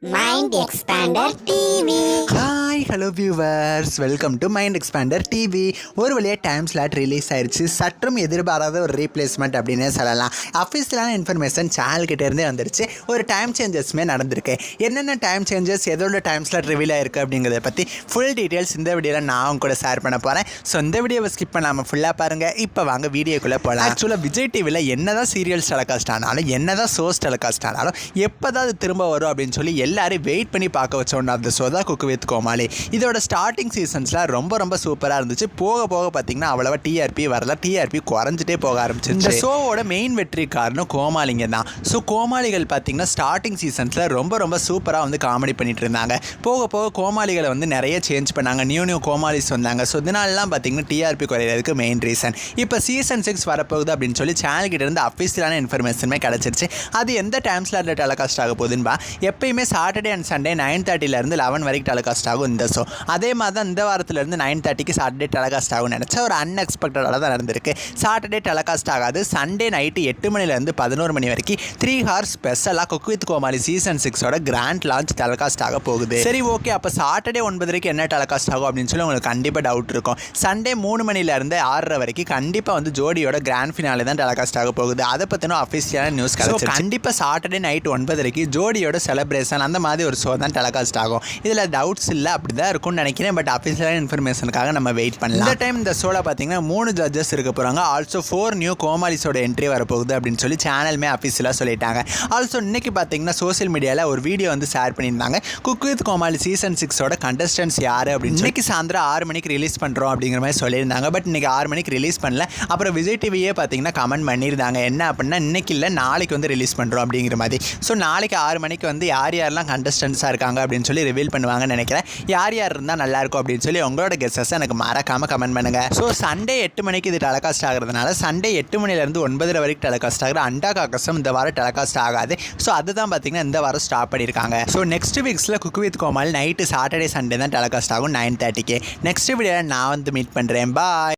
Mind Expander TV. Hi hello viewers, welcome to mind expander TV. ஒரு வழியாக time slot release ஆயிடுச்சு. சற்றும் எதிர்பாராத ஒரு ரீப்ளேஸ்மெண்ட் அப்படின்னே சொல்லலாம். அஃபீஷியலான இன்ஃபர்மேஷன் சேனல்கிட்டேருந்தே வந்துருச்சு. ஒரு டைம் சேஞ்சஸுமே நடந்திருக்கு. என்னென்ன டைம் சேஞ்சஸ், எதோட டைம் ஸ்லாட் ரிவீல் ஆயிருக்கு அப்படிங்கிறத பற்றி ஃபுல் டீட்டெயில்ஸ் இந்த வீடியோவில் நான் கூட ஷேர் பண்ண போகிறேன். ஸோ இந்த வீடியோவை ஸ்கிப் பண்ணாமல் ஃபுல்லாக பாருங்கள். இப்போ வாங்க வீடியோக்குள்ளே போகலாம். ஆக்சுவலாக விஜய் டிவியில் என்ன தான் சீரியல்ஸ் டெலிகாஸ்ட் ஆனாலும், என்ன தான் ஷோஸ் டெலிகாஸ்ட் ஆனாலும், எப்போ தான் அது திரும்ப வரும் அப்படின்னு சொல்லி எல்லாரும் வெயிட் பண்ணி பார்க்க வச்சோன்னா அந்த ஷோ தான் குக்கு வித் கோமாளி. இதோட ஸ்டார்டிங் சீசன்ஸ்லாம் ரொம்ப சூப்பராக இருந்துச்சு. போக போக பார்த்தீங்கன்னா அவ்வளவா டிஆர்பி வரல, டிஆர்பி குறைஞ்சிட்டே போக ஆரம்பிச்சு. இந்த ஷோவோட மெயின் வெற்றி காரணம் கோமாளிங்க தான். ஸோ கோமாளிகள் பார்த்தீங்கன்னா ஸ்டார்டிங் சீசன்ஸில் ரொம்ப சூப்பராக வந்து காமெடி பண்ணிட்டு இருந்தாங்க. போக போக கோமாளிகளை வந்து நிறைய சேஞ்ச் பண்ணாங்க. நியூ கோமாளிஸ் வந்தாங்க. ஸோ இதனாலலாம் பார்த்தீங்கன்னா டிஆர்பி குறையிறதுக்கு மெயின் ரீசன். இப்போ சீசன் 6 வரப்போகுது அப்படின்னு சொல்லி சேனல்கிட்ட இருந்து அஃபீஷியலான இன்ஃபர்மேஷனுமே கிடச்சிருச்சு. அது எந்த டைம் ஸ்லாட்டில் டெலிகாஸ்ட் ஆக போகுதுன்பா. எப்பயுமே சாட்டர்டே அண்ட் சண்டே 9:30 11 வரைக்கும் டெலிகாஸ்ட் ஆகும் இந்த ஷோ. அதே மாதிரி தான் இந்த வாரத்திலேருந்து 9:30 சாட்டர்டே டெலிகாஸ்ட் ஆகும்னு நினச்சா ஒரு அன்எக்ஸ்பெக்டடாக தான் நடந்திருக்கு. சாட்டர்டே டெலிகாஸ்ட் ஆகாது. சண்டே நைட்டு 8 மணிலேருந்து 11 மணி வரைக்கும் 3 ஹார்ஸ் ஸ்பெஷலாக குக் வித் கோமாளி சீசன் 6ஓட கிராண்ட் லான்ச் டெலிகாஸ்ட் ஆக போகுது. சரி, ஓகே, அப்போ சாட்டர்டே 9 என்ன டெலிகாஸ்ட் ஆகும் அப்படின்னு சொல்லி உங்களுக்கு கண்டிப்பாக டவுட் இருக்கும். சண்டே 3 மணிலேருந்து 6:30 வரைக்கும் கண்டிப்பாக வந்து ஜோடியோட கிராண்ட் ஃபினாலே தான் டெலிகாஸ்ட் ஆக போகுது. அதை பற்றின அஃபிஷியலான நியூஸ் கிடைக்கும். கண்டிப்பாக சாட்டர்டே நைட் 9 ஜோடியோட செலிப்ரேஷன் அந்த மாதிரி ஒரு ஷோ தான் டெலிகாஸ்ட் ஆகும். இதில் டவுட்ஸ் இல்லை, அப்படி தான் இருக்கும்னு நினைக்கிறேன். பட் அஃபிஷியலான இன்ஃபர்மேஷனுக்காக நம்ம வெயிட் பண்ணலாம். இந்த டைம் இந்த ஷோவில் பார்த்தீங்கன்னா 3 ஜட்ஜஸ் இருக்க போகிறாங்க. ஆல்சோ 4 நியூ கோமாளிஸோட என்ட்ரி வரப்போகுது அப்படின்னு சொல்லி சேனலுமே அஃபிஷியலாக சொல்லிட்டாங்க. ஆல்சோ இன்னைக்கு பார்த்தீங்கன்னா சோசியல் மீடியாவில் ஒரு வீடியோ வந்து ஷேர் பண்ணியிருந்தாங்க. குக் வித் கோமாளி சீசன் 6ஓட கண்டஸ்டன்ஸ் யார் அப்படின்னு. இன்னைக்கு சாயந்தரம் 6 மணிக்கு ரிலீஸ் பண்ணுறோம் அப்படிங்கிற மாதிரி சொல்லியிருந்தாங்க. பட் இன்னைக்கு 6 மணிக்கு ரிலீஸ் பண்ணல. அப்புறம் விஜய் டிவியே பார்த்தீங்கன்னா கமெண்ட் பண்ணியிருந்தாங்க, என்ன அப்படின்னா இன்னைக்கு இல்லை நாளைக்கு வந்து ரிலீஸ் பண்ணுறோம் அப்படிங்கிற மாதிரி. ஸோ நாளைக்கு 6 மணிக்கு வந்து யாரெல்லாம் கண்டஸ்டன்ஸாக இருக்காங்க அப்படின்னு சொல்லி ரிவீல் பண்ணுவாங்கன்னு நினைக்கிறேன். யார் இருந்தால் நல்லாயிருக்கும் அப்படின்னு சொல்லி உங்களோட கெஸ்ஸஸ் எனக்கு மறக்காமல் கமெண்ட் பண்ணுங்கள். ஸோ சண்டே 8 மணிக்கு இது டெலிகாஸ்ட் ஆகிறதுனால சண்டே 8 மணிலேருந்து 9 வரைக்கும் டெலிகாஸ்ட் ஆகிற அண்டா காக்கசம் இந்த வாரம் டெலிகாஸ்ட் ஆகாது. ஸோ அதுதான் பார்த்தீங்கன்னா இந்த வாரம் ஸ்டாப் பண்ணியிருக்காங்க. ஸோ நெக்ஸ்ட் வீக்ஸில் cook with Comali night Saturday Sunday தான் டெலிகாஸ்ட் ஆகும் 9:30. நெக்ஸ்ட் வீடியோவில் நான் வந்து மீட் பண்ணுறேன். பாய்.